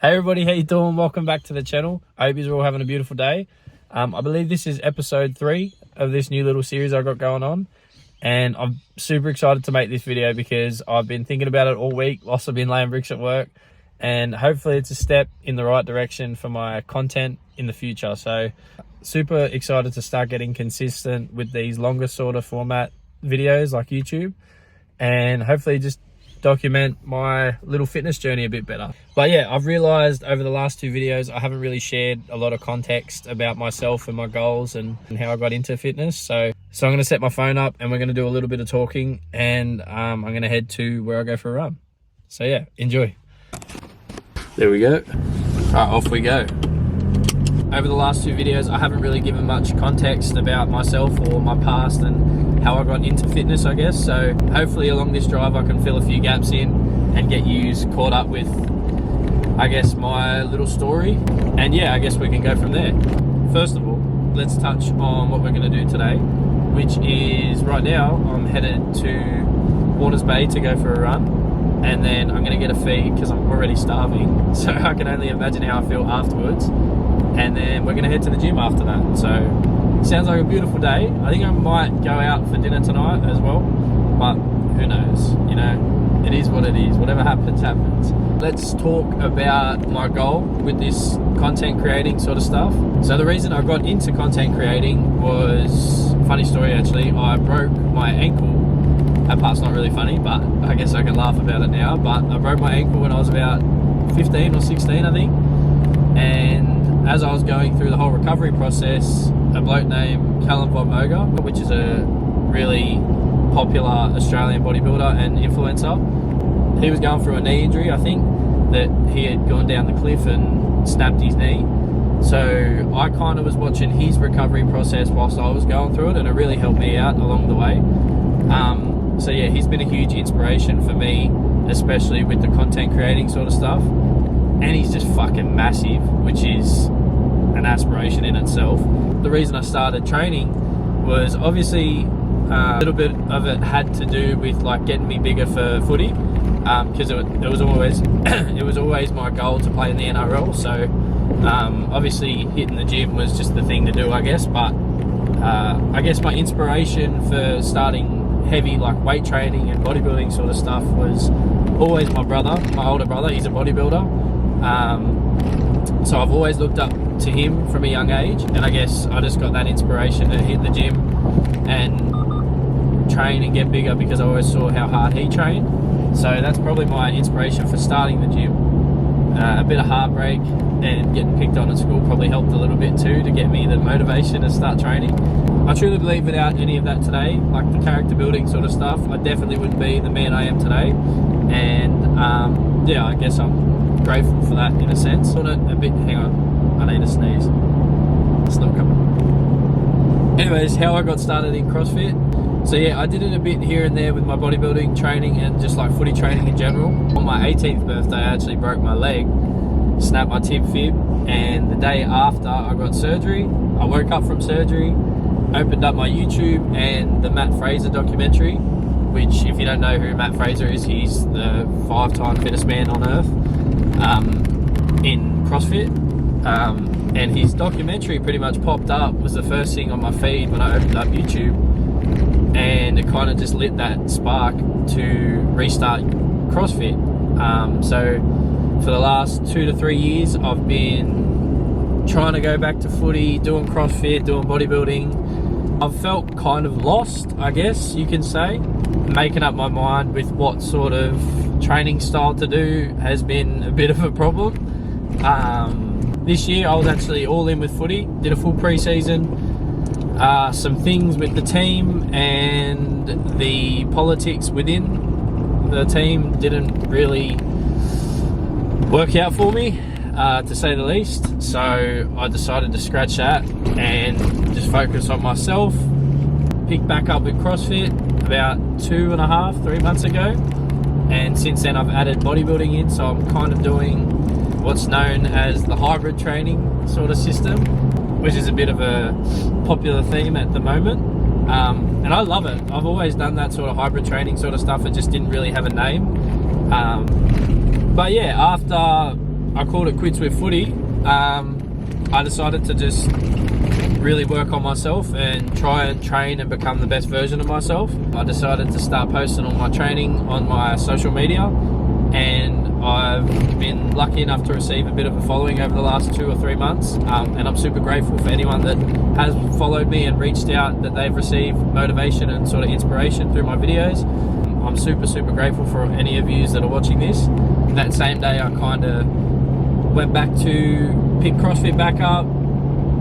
Hey everybody, how you doing? Welcome back to the channel. I hope you're all having a beautiful day. I believe this is episode 3 of this new little series I got going on, and I'm super excited to make this video because I've been thinking about it all week whilst I've been laying bricks at work, and hopefully it's a step in the right direction for my content in the future. So super excited to start getting consistent with these longer sort of format videos like YouTube, and hopefully just document my little fitness journey a bit better. But yeah, I've realized over the last 2 videos I haven't really shared a lot of context about myself and my goals and how I got into fitness. So I'm going to set my phone up and we're going to do a little bit of talking, and I'm going to head to where I go for a run. So yeah, enjoy. There we go. All right, off we go. Over the last 2 videos I haven't really given much context about myself or my past and how I got into fitness, I guess. So hopefully along this drive I can fill a few gaps in and get you caught up with, I guess, my little story. And yeah, I guess we can go from there. First of all, let's touch on what we're going to do today, which is right now I'm headed to Waters Bay to go for a run, and then I'm going to get a feed because I'm already starving, so I can only imagine how I feel afterwards. And then we're going to head to the gym after that. So sounds like a beautiful day. I think I might go out for dinner tonight as well, but who knows, you know, it is what it is. Whatever happens, happens. Let's talk about my goal with this content creating sort of stuff. So the reason I got into content creating was, funny story actually, I broke my ankle. That part's not really funny, but I guess I can laugh about it now. But I broke my ankle when I was about 15 or 16, I think. And as I was going through the whole recovery process, a bloke named Callum Moga, which is a really popular Australian bodybuilder and influencer, he was going through a knee injury. I think that he had gone down the cliff and snapped his knee. So I kind of was watching his recovery process whilst I was going through it, and it really helped me out along the way. So yeah, he's been a huge inspiration for me, especially with the content creating sort of stuff. And he's just fucking massive, which is an aspiration in itself. The reason I started training was obviously a little bit of it had to do with like getting me bigger for footy, because it was always my goal to play in the NRL. So obviously hitting the gym was just the thing to do, I guess. But I guess my inspiration for starting heavy like weight training and bodybuilding sort of stuff was always my brother, my older brother. He's a bodybuilder. So I've always looked up to him from a young age, and I guess I just got that inspiration to hit the gym and train and get bigger because I always saw how hard he trained. So that's probably my inspiration for starting the gym. A bit of heartbreak and getting picked on at school probably helped a little bit too to get me the motivation to start training. I truly believe without any of that today, like the character building sort of stuff, I definitely wouldn't be the man I am today. And yeah, I guess I'm grateful for that in a sense. Hang on, I need to sneeze. It's not coming. Anyways, how I got started in CrossFit. So yeah, I did it a bit here and there with my bodybuilding training and just like footy training in general. On my 18th birthday, I actually broke my leg, snapped my tib fib, and the day after I got surgery, I woke up from surgery, opened up my YouTube and the Matt Fraser documentary, which if you don't know who Matt Fraser is, he's the 5-time fittest man on earth in CrossFit. And his documentary pretty much popped up, was the first thing on my feed when I opened up YouTube, and it kind of just lit that spark to restart CrossFit. So for the last 2 to 3 years I've been trying to go back to footy, doing CrossFit, doing bodybuilding. I've felt kind of lost, I guess you can say. Making up my mind with what sort of training style to do has been a bit of a problem. This year I was actually all in with footy, did a full pre-season. Some things with the team and the politics within the team didn't really work out for me, to say the least. So I decided to scratch that and just focus on myself. Picked back up with CrossFit about 2.5, 3 months ago, and since then I've added bodybuilding in, so I'm kind of doing what's known as the hybrid training sort of system, which is a bit of a popular theme at the moment. And I love it. I've always done that sort of hybrid training sort of stuff. It just didn't really have a name. But yeah, after I called it quits with footy. I decided to just really work on myself and try and train and become the best version of myself. I decided to start posting all my training on my social media, and I've been lucky enough to receive a bit of a following over the last 2 or 3 months, and I'm super grateful for anyone that has followed me and reached out that they've received motivation and sort of inspiration through my videos. I'm super grateful for any of you that are watching this. That same day I kind of went back to pick CrossFit back up,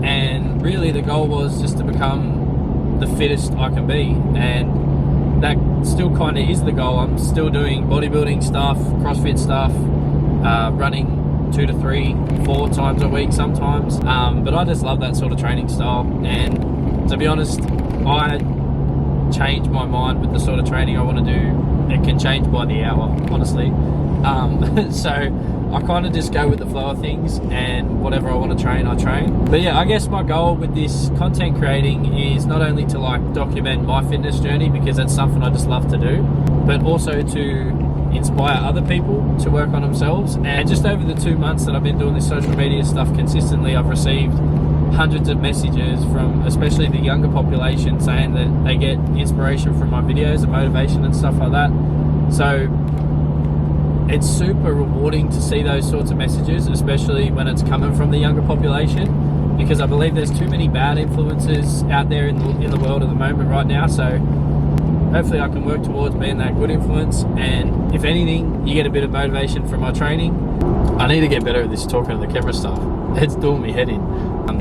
and really the goal was just to become the fittest I can be, and that still kind of is the goal. I'm still doing bodybuilding stuff, CrossFit stuff, running 2 to 3, 4 times a week sometimes, but I just love that sort of training style. And to be honest, I change my mind with the sort of training I want to do. It can change by the hour, honestly. So I kind of just go with the flow of things, and whatever I want to train, I train. But yeah, I guess my goal with this content creating is not only to like document my fitness journey, because that's something I just love to do, but also to inspire other people to work on themselves. And just over the 2 months that I've been doing this social media stuff consistently, I've received hundreds of messages from especially the younger population saying that they get inspiration from my videos and motivation and stuff like that. So it's super rewarding to see those sorts of messages, especially when it's coming from the younger population, because I believe there's too many bad influences out there in the world at the moment right now. So hopefully I can work towards being that good influence, and if anything, you get a bit of motivation from my training. I need to get better at this talking to the camera stuff. It's doing me head in.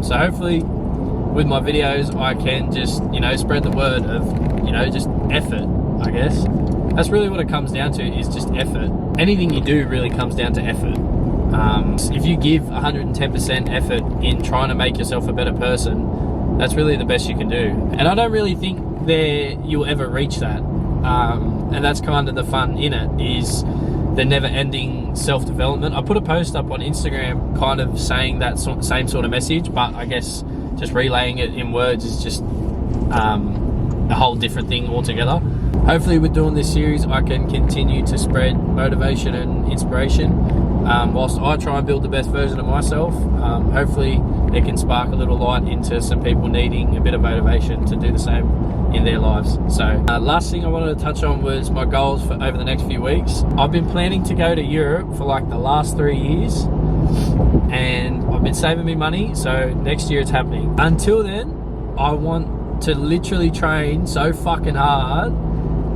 So hopefully with my videos I can just, spread the word of, just effort, I guess. That's really what it comes down to, is just effort. Anything you do really comes down to effort. If you give 110% effort in trying to make yourself a better person, that's really the best you can do. And I don't really think you'll ever reach that. And that's kind of the fun in it, is the never-ending self-development. I put a post up on Instagram kind of saying that same sort of message, but I guess just relaying it in words is just a whole different thing altogether. Hopefully with doing this series I can continue to spread motivation and inspiration, whilst I try and build the best version of myself. Hopefully it can spark a little light into some people needing a bit of motivation to do the same in their lives. So last thing I wanted to touch on was my goals for over the next few weeks. I've been planning to go to Europe for like the last 3 years, and I've been saving me money, so next year it's happening. Until then, I want to literally train so fucking hard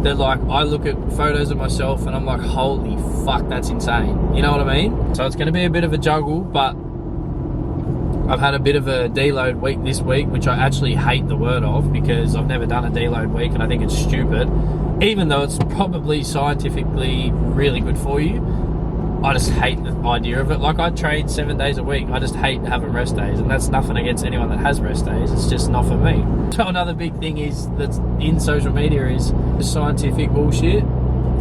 that like I look at photos of myself and I'm like, holy fuck, that's insane. You know what I mean? So it's going to be a bit of a juggle, but I've had a bit of a deload week this week, which I actually hate the word of, because I've never done a deload week and I think it's stupid, even though it's probably scientifically really good for you. I just hate the idea of it. Like, I train 7 days a week. I just hate having rest days, and that's nothing against anyone that has rest days. It's just not for me. So another big thing is that's in social media is the scientific bullshit.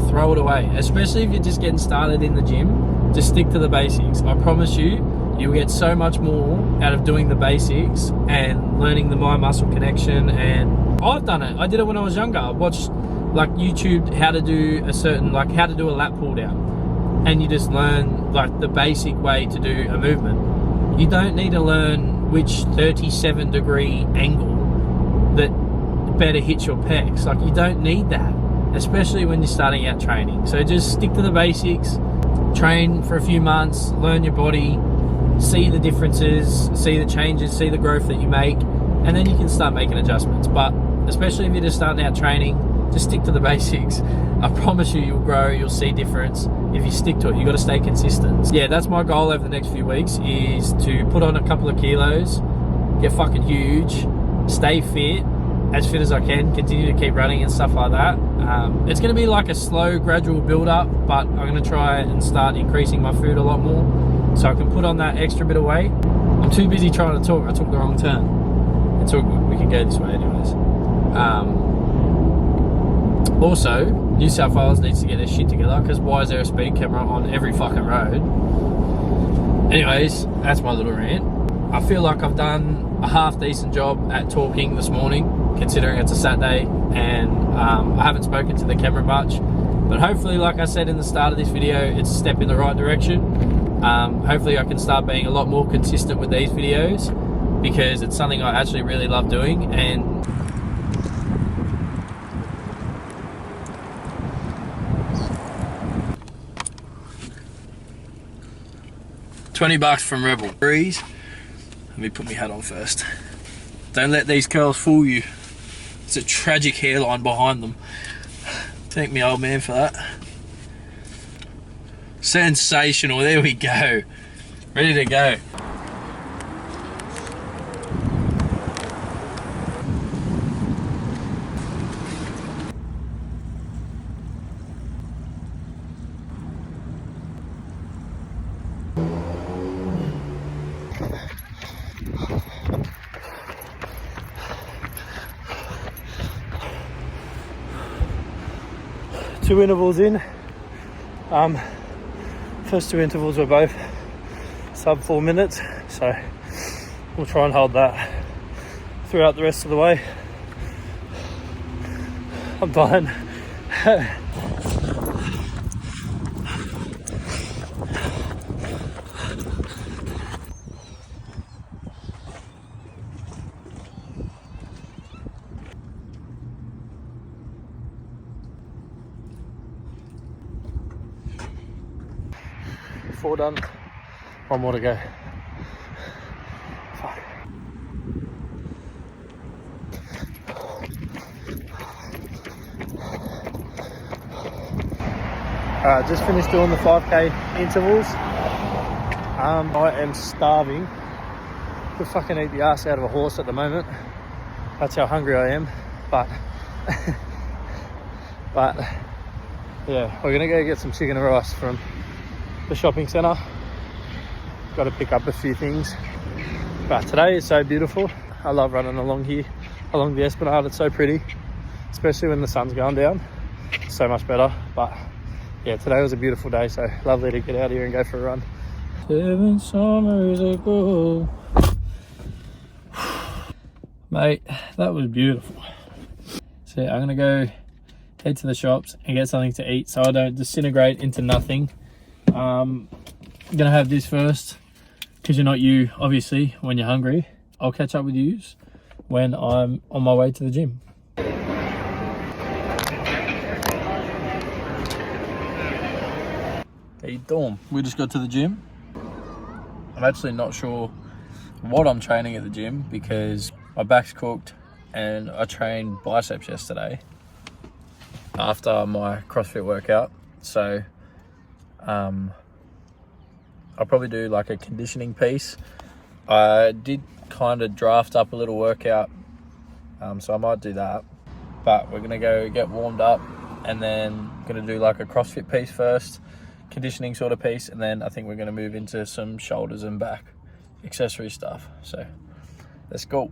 Throw it away, especially if you're just getting started in the gym. Just stick to the basics. I promise you'll get so much more out of doing the basics and learning the mind-muscle connection. And I've done it. I did it when I was younger. I watched like YouTube how to do how to do a lat pull down. And you just learn like the basic way to do a movement. You don't need to learn which 37-degree angle that better hits your pecs. Like, you don't need that, especially when you're starting out training. So just stick to the basics, train for a few months, learn your body, see the differences, see the changes, see the growth that you make, and then you can start making adjustments. But especially if you're just starting out training, just stick to the basics. I promise you'll grow, you'll see difference if you stick to it. You've got to stay consistent. Yeah, that's my goal over the next few weeks, is to put on a couple of kilos, get fucking huge, stay fit as I can, continue to keep running and stuff like that. It's going to be like a slow, gradual build up, but I'm going to try and start increasing my food a lot more so I can put on that extra bit of weight. I'm too busy trying to talk. I took the wrong turn. It's all good. We can go this way anyways. Also, New South Wales needs to get their shit together, because why is there a speed camera on every fucking road? Anyways, that's my little rant. I feel like I've done a half decent job at talking this morning, considering it's a Saturday, and I haven't spoken to the camera much. But hopefully, like I said in the start of this video, it's a step in the right direction. Hopefully I can start being a lot more consistent with these videos, because it's something I actually really love doing. And $20 from Rebel. Breeze. Let me put my hat on first. Don't let these curls fool you. It's a tragic hairline behind them. Thank me old man for that. Sensational, there we go. Ready to go. Two intervals in. First two intervals were both sub 4 minutes, so we'll try and hold that throughout the rest of the way. I'm dying. Four done. One more to go. Fuck. Alright, just finished doing the 5k intervals. I am starving. Could fucking eat the ass out of a horse at the moment. That's how hungry I am. But yeah, we're gonna go get some chicken and rice from the shopping centre. Got to pick up a few things, but today is so beautiful. I love running along here, along the Esplanade. It's so pretty, especially when the sun's going down. It's so much better. But yeah, today was a beautiful day, so lovely to get out here and go for a run. 7 summers ago. Mate, that was beautiful. So yeah, I'm gonna go head to the shops and get something to eat so I don't disintegrate into nothing. I'm gonna have this first, because you're not you, obviously, when you're hungry. I'll catch up with you when I'm on my way to the gym. How you doing? We just got to the gym. I'm actually not sure what I'm training at the gym because my back's cooked, and I trained biceps yesterday after my CrossFit workout. So I'll probably do like a conditioning piece. I did kind of draft up a little workout, so I might do that. But we're gonna go get warmed up, and then gonna do like a CrossFit piece first, conditioning sort of piece, and then I think we're gonna move into some shoulders and back accessory stuff. So let's go.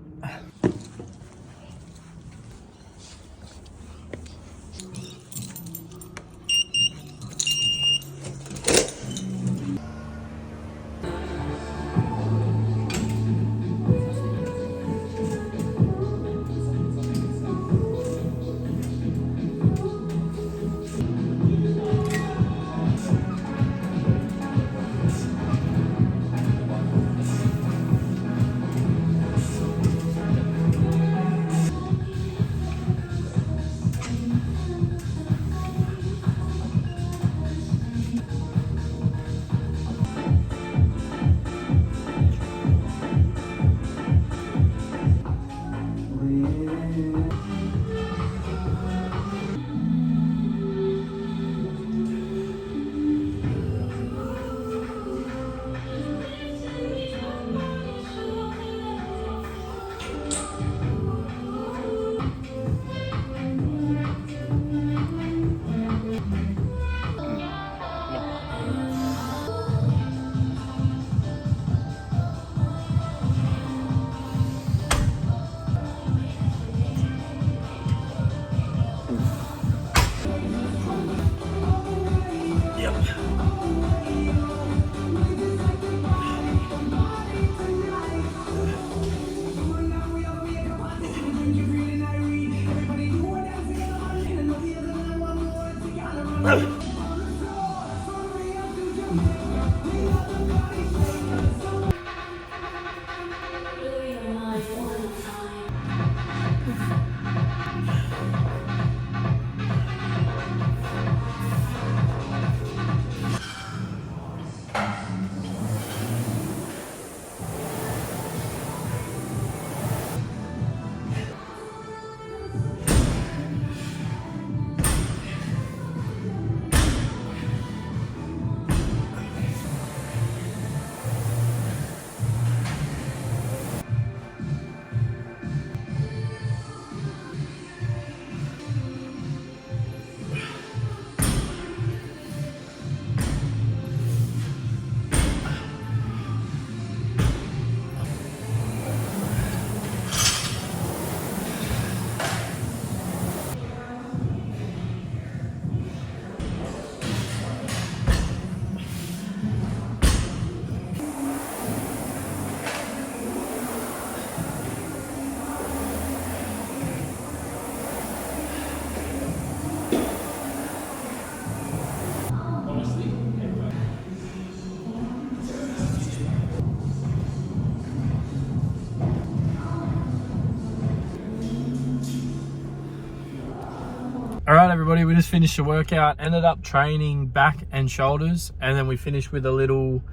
All right, everybody, we just finished the workout, ended up training back and shoulders, and then we finished with a little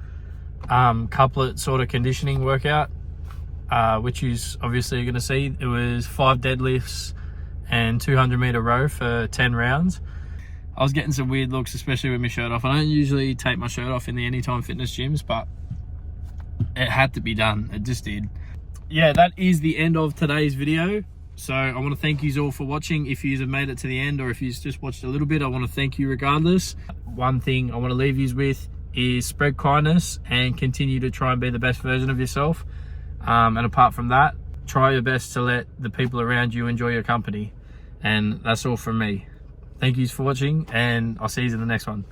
couplet sort of conditioning workout, which is obviously you're going to see. It was 5 deadlifts and 200-meter row for 10 rounds. I was getting some weird looks, especially with my shirt off. I don't usually take my shirt off in the Anytime Fitness gyms, but it had to be done. It just did. Yeah, that is the end of today's video. So I want to thank you all for watching. If you have made it to the end, or if you just watched a little bit, I want to thank you regardless. One thing I want to leave you with is spread kindness and continue to try and be the best version of yourself. And apart from that, try your best to let the people around you enjoy your company. And that's all from me. Thank you for watching, and I'll see you in the next one.